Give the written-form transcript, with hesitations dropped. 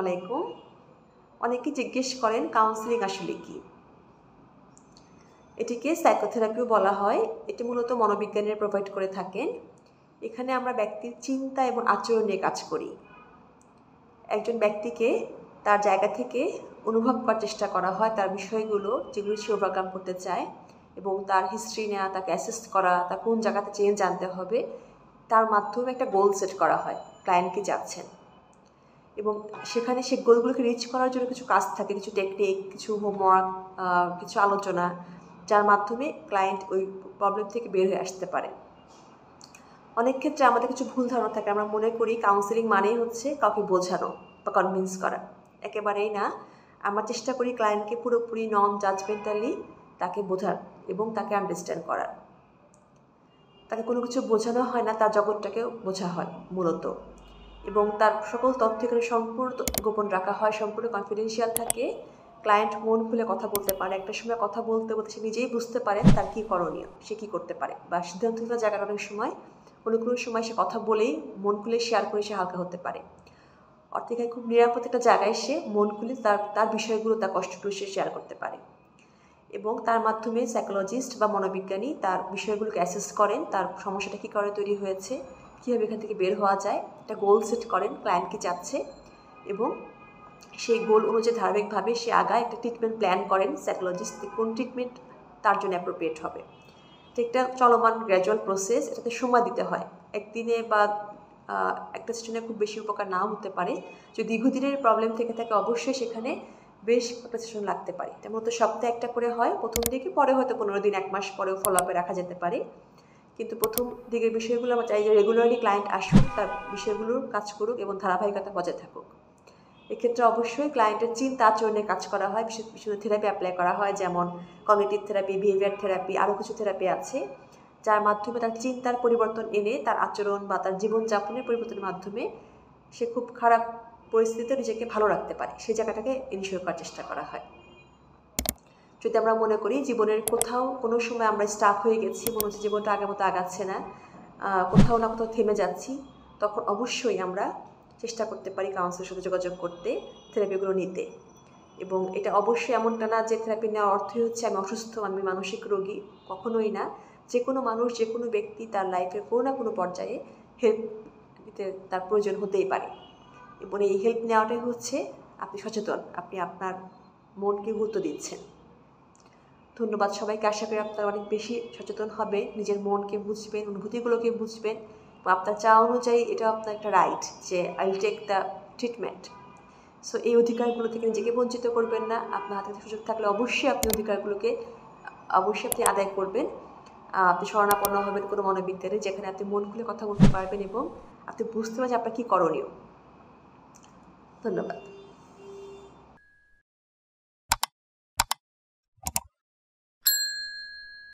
আলাইকুম। অনেকে জিজ্ঞেস করেন কাউন্সেলিং আসলে কি? এটিকে সাইকোথেরাপিও বলা হয়। এটি মূলত মনোবিজ্ঞানীরা প্রোভাইড করে থাকেন। এখানে আমরা ব্যক্তির চিন্তা এবং আচরণ নিয়ে কাজ করি। একজন ব্যক্তিকে তার জায়গা থেকে অনুভব করার চেষ্টা করা হয় তার বিষয়গুলো যেগুলো সে ওভারকাম করতে চায়, এবং তার হিস্ট্রি নেওয়া, তাকে অ্যাসেস করা, তার কোন জায়গাতে চেঞ্জ আনতে হবে, তার মাধ্যমে একটা গোল সেট করা হয় ক্লায়েন্টকে যাচ্ছেন। এবং সেখানে সে গোলগুলোকে রিচ করার জন্য কিছু কাজ থাকে, কিছু টেকনিক, কিছু হোমওয়ার্ক, কিছু আলোচনা, যার মাধ্যমে ক্লায়েন্ট ওই প্রবলেম থেকে বের হয়ে আসতে পারে। অনেক ক্ষেত্রে আমাদের কিছু ভুল ধারণা থাকে। আমরা মনে করি কাউন্সেলিং মানেই হচ্ছে কাউকে বোঝানো বা কনভিন্স করা। একেবারেই না। আমরা চেষ্টা করি ক্লায়েন্টকে পুরোপুরি নন জাজমেন্টালি তাকে বোঝার এবং তাকে আন্ডারস্ট্যান্ড করার। তাকে কোনো কিছু বোঝানো হয় না, তার জগৎটাকে বোঝা হয় মূলত, এবং তার সকল তথ্য এখানে সম্পূর্ণ গোপন রাখা হয়, সম্পূর্ণ কনফিডেন্সিয়াল থাকে। ক্লায়েন্ট মন খুলে কথা বলতে পারে। একটা সময় কথা বলতে বলতে সে নিজেই বুঝতে পারে তার কী করণীয়, সে কী করতে পারে, বা সিদ্ধান্ত নেওয়ার জায়গাটা অনেক সময় কোনো সময় সে কথা বলেই মন খুলে শেয়ার করে সে হালকা হতে পারে। অর্থাৎ খুব নিরাপদ একটা জায়গায় সে মন খুলে তার বিষয়গুলো, তার কষ্টগুলো সে শেয়ার করতে পারে, এবং তার মাধ্যমে সাইকোলজিস্ট বা মনোবিজ্ঞানী তার বিষয়গুলোকে অ্যাসেস করেন, তার সমস্যাটা কী কারণে তৈরি হয়েছে, কীভাবে এখান থেকে বের হওয়া যায়, একটা গোল সেট করেন ক্লায়েন্ট কী চাচ্ছে, এবং সেই গোল অনুযায়ী ধারাবাহিকভাবে সে আগায়। একটা ট্রিটমেন্ট প্ল্যান করেন সাইকোলজিস্ট, কোন ট্রিটমেন্ট তার জন্য অ্যাপ্রোপ্রিয়েট হবে। এটা একটা চলমান গ্র্যাজুয়াল প্রসেস, এটাতে সময় দিতে হয়। একদিনে বা একটা সেশনে খুব বেশি উপকার নাও হতে পারে। যদি দীর্ঘদিনের প্রবলেম থেকে থাকে অবশ্যই সেখানে বেশ একটা সেশন লাগতে পারে। এটা মূলত সপ্তাহে একটা করে হয় প্রথম দিকে, পরে হয়তো 15 দিন 1 মাস পরেও ফলো আপে রাখা যেতে পারে। কিন্তু প্রথম দিকের বিষয়গুলো আমরা চাই যে রেগুলারলি ক্লায়েন্ট আসুক, তার বিষয়গুলোর কাজ করুক এবং ধারাবাহিকতা বজায় থাকুক। এক্ষেত্রে অবশ্যই ক্লায়েন্টের চিন্তা আচরণে কাজ করা হয়, বিশেষ থেরাপি অ্যাপ্লাই করা হয়, যেমন কগনিটিভ থেরাপি, বিহেভিয়ার থেরাপি, আরও কিছু থেরাপি আছে, যার মাধ্যমে তার চিন্তার পরিবর্তন এনে তার আচরণ বা তার জীবনযাপনের পরিবর্তনের মাধ্যমে সে খুব খারাপ পরিস্থিতিতে নিজেকে ভালো রাখতে পারে, সেই জায়গাটাকে এনশিওর করার চেষ্টা করা হয়। যদি আমরা মনে করি জীবনের কোথাও কোনো সময় আমরা স্টাক হয়ে গেছি, মনে হচ্ছে জীবনটা আগের মতো আগাচ্ছে না, কোথাও না কোথাও থেমে যাচ্ছি, তখন অবশ্যই আমরা চেষ্টা করতে পারি কাউন্সিলের সাথে যোগাযোগ করতে, থেরাপিগুলো নিতে। এবং এটা অবশ্যই এমনটা না যে থেরাপি নেওয়ার অর্থই হচ্ছে আমি অসুস্থ, আমি মানসিক রোগী, কখনোই না। যে কোনো মানুষ, যে কোনো ব্যক্তি তার লাইফের কোনো না কোনো পর্যায়ে হেল্প নিতে তার প্রয়োজন হতেই পারে, এবং এই হেল্প নেওয়াটাই হচ্ছে আপনি সচেতন, আপনি আপনার মনকে গুরুত্ব দিচ্ছেন। ধন্যবাদ সবাইকে। আশা করি আপনারা অনেক বেশি সচেতন হবে, নিজের মনকে বুঝবেন, অনুভূতিগুলোকে বুঝবেন, বা আপনার চাওয়া অনুযায়ী এটা আপনার একটা রাইট যে I will take the treatment. So এই অধিকারগুলো থেকে নিজেকে বঞ্চিত করবেন না। আপনার হাতে সুযোগ থাকলে অবশ্যই আপনি অধিকারগুলোকে আপনি আদায় করবেন। আপনি শরণাপন্ন হবেন কোনো মনোবিজ্ঞানী, যেখানে আপনি মন খুলে কথা বলতে পারবেন এবং আপনি বুঝতে পারবেন আপনার কী করণীয়। ধন্যবাদ।